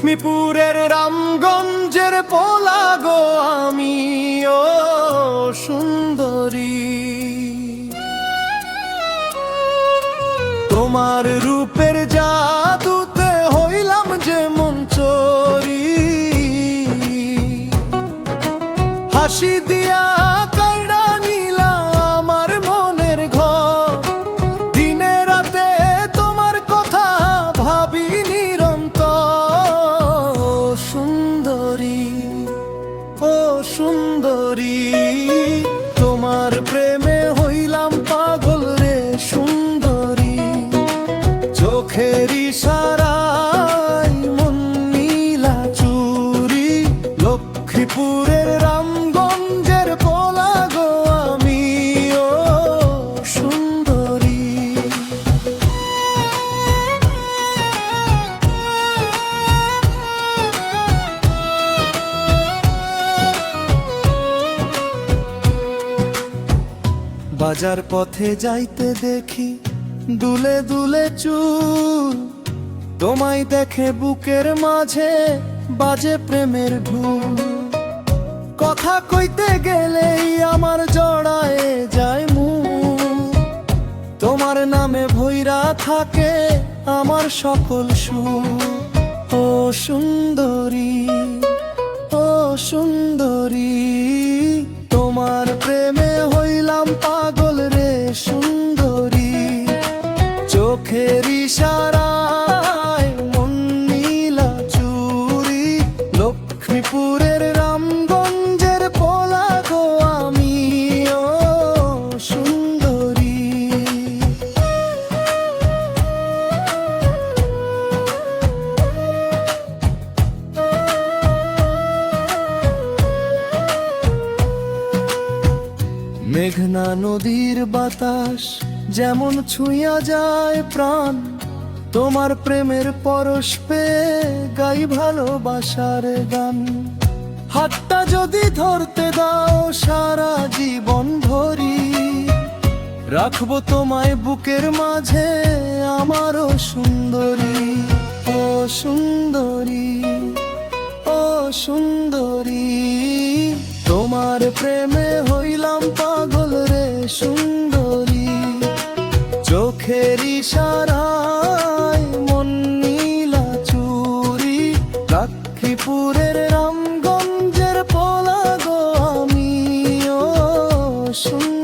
লক্ষ্মীপুরের রামগঞ্জের পোলা গো আমি, ও সুন্দরী। তোমার রূপের জাদুতে হইলাম যে মন চোরি, হাসি দিয়া কাইড়া নিলা আমার মনের ঘর। দিনে রাতে তোমার কথা ভাবি নিরন্তর। সুন্দরী, ও সুন্দরী, তোমার প্রেমে হইলাম পাগল রে সুন্দরী। চোখের ইশারায় মন নীলা চুরি, লক্ষ্মীপুরের রামগঞ্জের পোলা গো আমি, ও সুন্দরী। বাজার পথে যাইতে দেখি দুলে দুলে চুল, তোমায় দেখে বুকের মাঝে বাজে প্রেমের ঢুল। কথা কইতে গেলেই আমার জড়ায় যায় মন, তোমার নামে ভৈরা থাকে আমার সকল সুর। ও সুন্দরী, ও সুন্দরী, তোমার প্রেমে হইলাম পাগল রে সুন্দরী। চোখের ইশারায় মন নীলা চুরি, লক্ষ্মীপুরের রামগঞ্জের পোলা গো আমি, ও সুন্দরী। মেঘনা নদীর বাতাস যেমন ছুঁয়া যায় প্রাণ, তোমার প্রেমের পরশ পেয়ে গাই ভালোবাসার গান। হাতটা যদি ধরতে দাও সারা জীবন ধরি, রাখবো তোমায় বুকের মাঝে আমারও সুন্দরী। ও সুন্দরী, ও সুন্দরী, তোমার প্রেমে হইলাম পাগল রে সুন্দরী। চোখের ইশারায় মন নীলা চুরি, লক্ষ্মীপুরের রামগঞ্জের পোলা গো আমি, ও সুন্দরী।